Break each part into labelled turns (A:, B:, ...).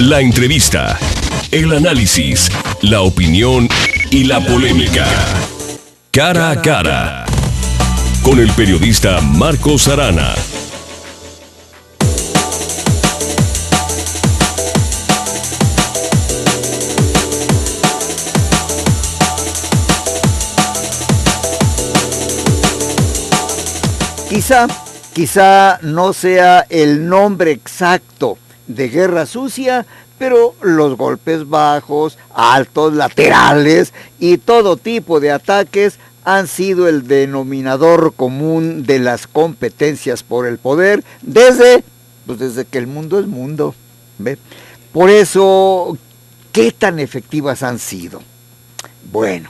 A: La entrevista, el análisis, la opinión y la polémica. Cara a cara. Con el periodista Marcos Arana.
B: Quizá no sea el nombre exacto de guerra sucia, pero los golpes bajos, altos, laterales y todo tipo de ataques han sido el denominador común de las competencias por el poder desde que el mundo es mundo, ¿ve? Por eso, ¿qué tan efectivas han sido? Bueno,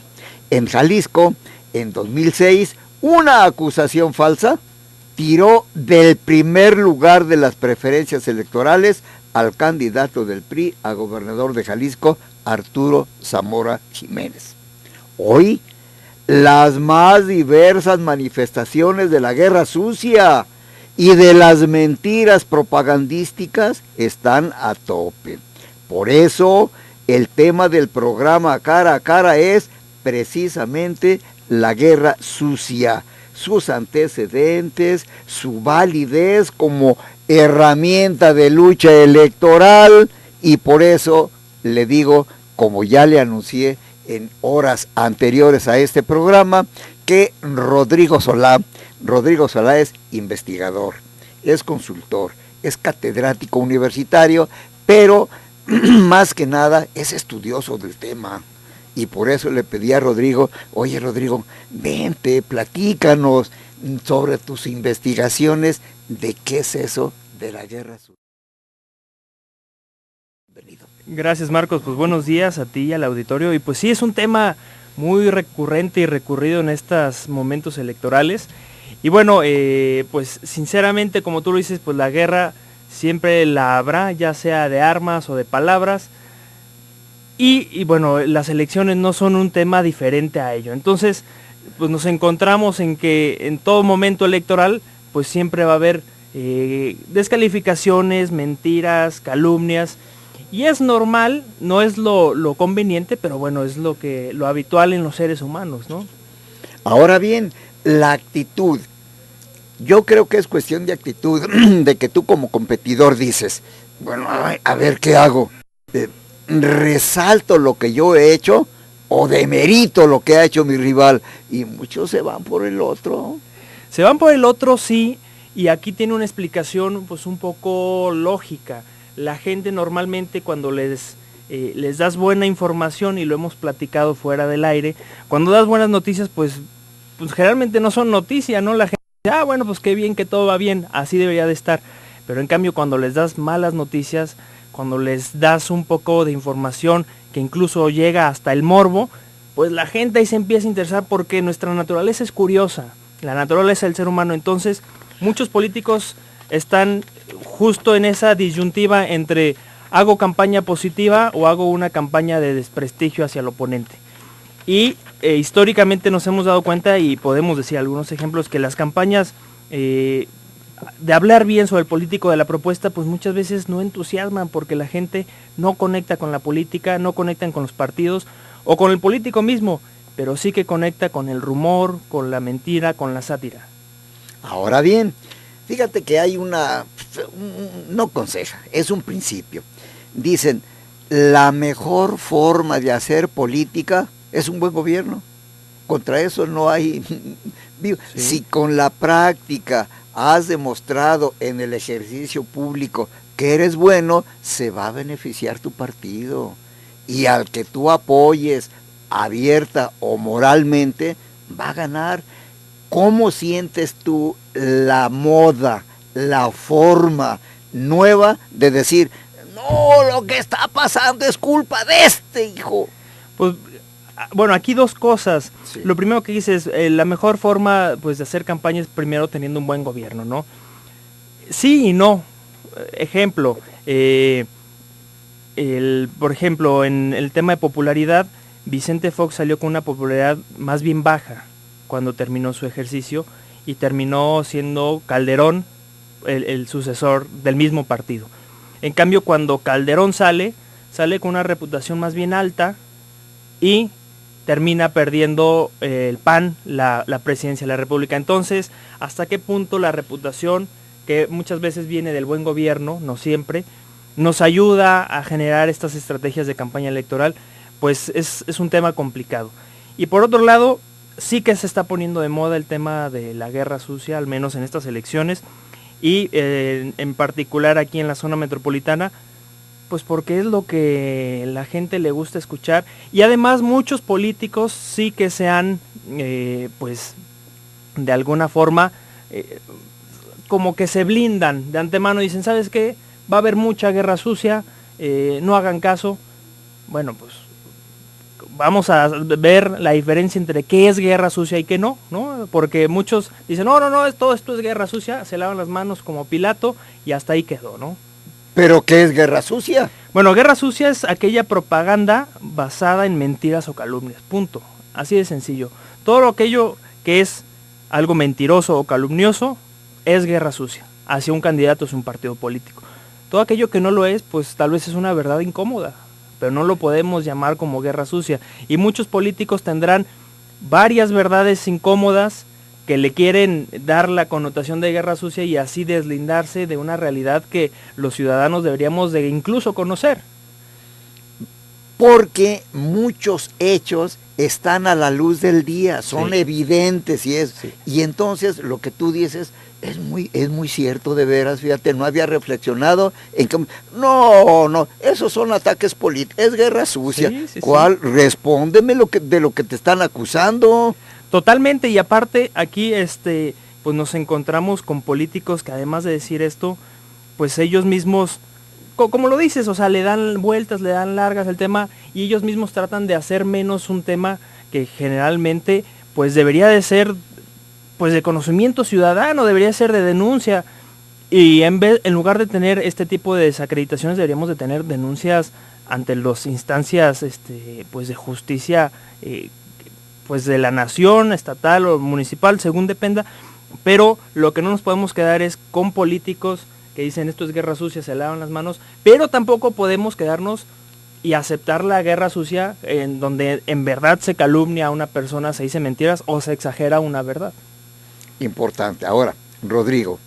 B: en Jalisco, en 2006, una acusación falsa tiró del primer lugar de las preferencias electorales al candidato del PRI a gobernador de Jalisco, Arturo Zamora Jiménez. Hoy, las más diversas manifestaciones de la guerra sucia y de las mentiras propagandísticas están a tope. Por eso, el tema del programa Cara a Cara es precisamente la guerra sucia, sus antecedentes, su validez como herramienta de lucha electoral, y por eso le digo, como ya le anuncié en horas anteriores a este programa, que Rodrigo Solá es investigador, es consultor, es catedrático universitario, pero más que nada es estudioso del tema. Y por eso le pedí a Rodrigo, oye Rodrigo, vente, platícanos sobre tus investigaciones de qué es eso de la guerra sucia. Bienvenido.
C: Gracias, Marcos, pues buenos días a ti y al auditorio. Y pues sí, es un tema muy recurrente y recurrido en estos momentos electorales. Y bueno, pues sinceramente, como tú lo dices, pues la guerra siempre la habrá, ya sea de armas o de palabras. Y bueno, las elecciones no son un tema diferente a ello. Entonces, pues nos encontramos en que en todo momento electoral, pues siempre va a haber descalificaciones, mentiras, calumnias. Y es normal, no es lo conveniente, pero bueno, es lo habitual en los seres humanos, ¿no?
B: Ahora bien, la actitud. Yo creo que es cuestión de actitud, de que tú como competidor dices, bueno, a ver qué hago. ¿Resalto lo que yo he hecho o demerito lo que ha hecho mi rival? Y muchos se van por el otro.
C: Se van por el otro, sí, y aquí tiene una explicación pues un poco lógica. La gente normalmente cuando les das buena información, y lo hemos platicado fuera del aire, cuando das buenas noticias pues generalmente no son noticias, ¿no? La gente dice, bueno, pues qué bien que todo va bien, así debería de estar. Pero en cambio cuando les das malas noticias, cuando les das un poco de información que incluso llega hasta el morbo, pues la gente ahí se empieza a interesar porque nuestra naturaleza es curiosa, la naturaleza del ser humano. Entonces, muchos políticos están justo en esa disyuntiva entre hago campaña positiva o hago una campaña de desprestigio hacia el oponente. Y históricamente nos hemos dado cuenta, y podemos decir algunos ejemplos, que las campañas de hablar bien sobre el político, de la propuesta, pues muchas veces no entusiasman porque la gente no conecta con la política, no conectan con los partidos o con el político mismo, pero sí que conecta con el rumor, con la mentira, con la sátira.
B: Ahora bien, fíjate que hay no conseja, es un principio. Dicen, la mejor forma de hacer política es un buen gobierno. Contra eso no hay. Sí. Si con la práctica has demostrado en el ejercicio público que eres bueno, se va a beneficiar tu partido. Y al que tú apoyes, abierta o moralmente, va a ganar. ¿Cómo sientes tú la moda, la forma nueva de decir, no, lo que está pasando es culpa de este hijo?
C: Pues bueno, aquí dos cosas. Sí. Lo primero que dices, la mejor forma pues de hacer campaña es primero teniendo un buen gobierno, ¿no? Sí y no. Ejemplo, por ejemplo, en el tema de popularidad, Vicente Fox salió con una popularidad más bien baja cuando terminó su ejercicio, y terminó siendo Calderón el sucesor del mismo partido. En cambio, cuando Calderón sale con una reputación más bien alta y termina perdiendo el PAN la presidencia de la República. Entonces, ¿hasta qué punto la reputación, que muchas veces viene del buen gobierno, no siempre, nos ayuda a generar estas estrategias de campaña electoral? Pues es un tema complicado. Y por otro lado, sí que se está poniendo de moda el tema de la guerra sucia, al menos en estas elecciones, y en particular aquí en la zona metropolitana, pues porque es lo que la gente le gusta escuchar, y además muchos políticos sí que se han, pues de alguna forma, como que se blindan de antemano, dicen, ¿sabes qué? Va a haber mucha guerra sucia, no hagan caso. Bueno, pues vamos a ver la diferencia entre qué es guerra sucia y qué no, ¿no? Porque muchos dicen, no, todo esto es guerra sucia, se lavan las manos como Pilato y hasta ahí quedó, ¿no?
B: ¿Pero qué es guerra sucia?
C: Bueno, guerra sucia es aquella propaganda basada en mentiras o calumnias, punto. Así de sencillo. Todo aquello que es algo mentiroso o calumnioso es guerra sucia, hacia un candidato, es un partido político. Todo aquello que no lo es, pues tal vez es una verdad incómoda, pero no lo podemos llamar como guerra sucia. Y muchos políticos tendrán varias verdades incómodas que le quieren dar la connotación de guerra sucia y así deslindarse de una realidad que los ciudadanos deberíamos de incluso conocer.
B: Porque muchos hechos están a la luz del día, son evidentes y entonces lo que tú dices es muy cierto, de veras, fíjate, no había reflexionado en que no, esos son ataques políticos, es guerra sucia. ¿Cuál? Respóndeme de lo que te están acusando.
C: Totalmente, y aparte aquí pues nos encontramos con políticos que además de decir esto, pues ellos mismos, como lo dices, o sea, le dan vueltas, le dan largas al tema y ellos mismos tratan de hacer menos un tema que generalmente pues debería de ser pues de conocimiento ciudadano, debería ser de denuncia, y en lugar de tener este tipo de desacreditaciones deberíamos de tener denuncias ante las instancias pues de justicia, pues de la nación, estatal o municipal, según dependa, pero lo que no nos podemos quedar es con políticos que dicen esto es guerra sucia, se lavan las manos, pero tampoco podemos quedarnos y aceptar la guerra sucia en donde en verdad se calumnia a una persona, se dice mentiras o se exagera una verdad.
B: Importante. Ahora, Rodrigo,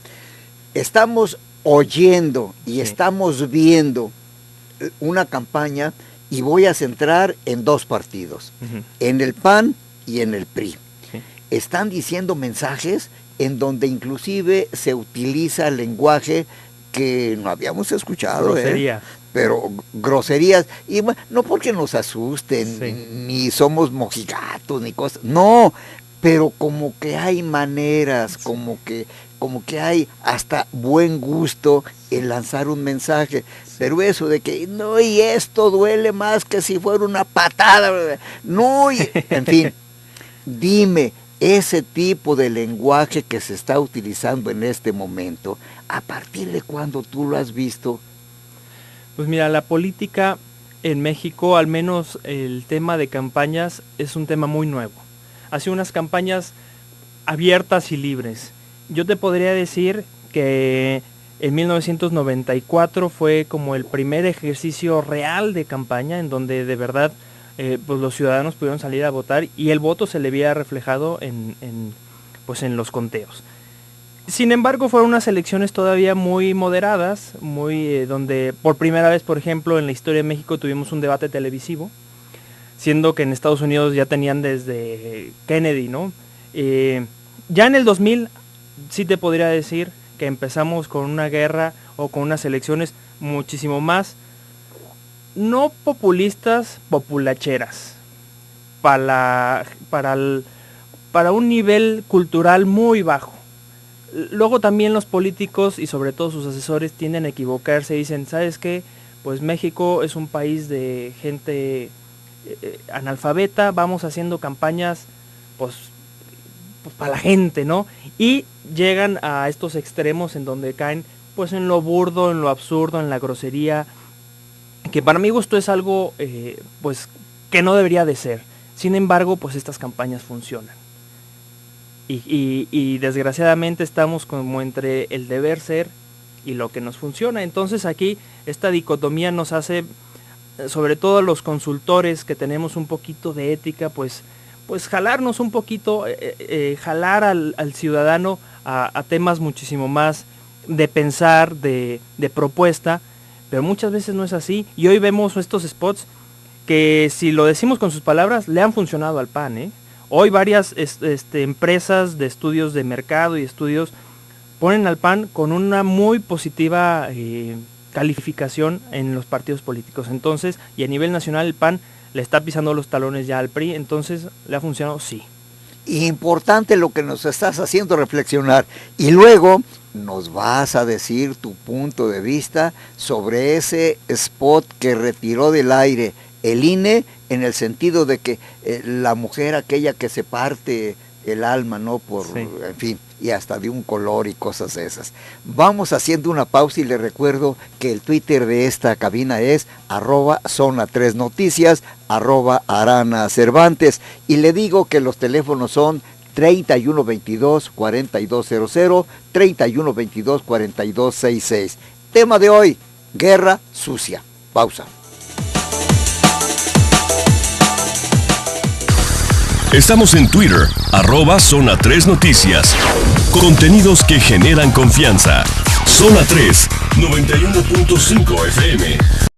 B: estamos oyendo y estamos viendo una campaña y voy a centrar en dos partidos, en el PAN y en el PRI. Están diciendo mensajes en donde inclusive se utiliza lenguaje que no habíamos escuchado.
C: Grosería.
B: Pero groserías, y no porque nos asusten, ni somos mojigatos, ni cosas, no, pero como que hay maneras, como que hay hasta buen gusto en lanzar un mensaje, pero eso de que no, y esto duele más que si fuera una patada, no, en fin, dime, ese tipo de lenguaje que se está utilizando en este momento, ¿a partir de cuándo tú lo has visto?
C: Pues mira, la política en México, al menos el tema de campañas, es un tema muy nuevo. Hace unas campañas abiertas y libres. Yo te podría decir que en 1994 fue como el primer ejercicio real de campaña en donde de verdad pues los ciudadanos pudieron salir a votar y el voto se le veía reflejado en los conteos. Sin embargo, fueron unas elecciones todavía muy moderadas, donde por primera vez, por ejemplo, en la historia de México tuvimos un debate televisivo, siendo que en Estados Unidos ya tenían desde Kennedy, ¿no? Ya en el 2000 sí te podría decir que empezamos con una guerra o con unas elecciones muchísimo más, no populistas, populacheras, para un nivel cultural muy bajo. Luego también los políticos y sobre todo sus asesores tienden a equivocarse y dicen, ¿sabes qué? Pues México es un país de gente analfabeta, vamos haciendo campañas pues para la gente, ¿no? Y llegan a estos extremos en donde caen pues en lo burdo, en lo absurdo, en la grosería, que para mi gusto es algo pues que no debería de ser. Sin embargo, pues estas campañas funcionan. Y desgraciadamente estamos como entre el deber ser y lo que nos funciona. Entonces aquí esta dicotomía nos hace, sobre todo los consultores que tenemos un poquito de ética, pues jalarnos un poquito, jalar al ciudadano a temas muchísimo más de pensar, de propuesta, pero muchas veces no es así. Y hoy vemos estos spots que, si lo decimos con sus palabras, le han funcionado al PAN, Hoy varias empresas de estudios de mercado y estudios ponen al PAN con una muy positiva calificación en los partidos políticos. Entonces, y a nivel nacional el PAN le está pisando los talones ya al PRI, entonces le ha funcionado, sí.
B: Importante lo que nos estás haciendo reflexionar. Y luego nos vas a decir tu punto de vista sobre ese spot que retiró del aire el INE, en el sentido de que la mujer aquella que se parte el alma, ¿no? Por, sí. En fin, y hasta de un color y cosas de esas. Vamos haciendo una pausa y le recuerdo que el Twitter de esta cabina es @Zona3Noticias, @Arana Cervantes, y le digo que los teléfonos son 3122-4200, 3122-4266. Tema de hoy, guerra sucia. Pausa.
A: Estamos en Twitter, @Zona3Noticias. Contenidos que generan confianza. Zona 3, 91.5 FM.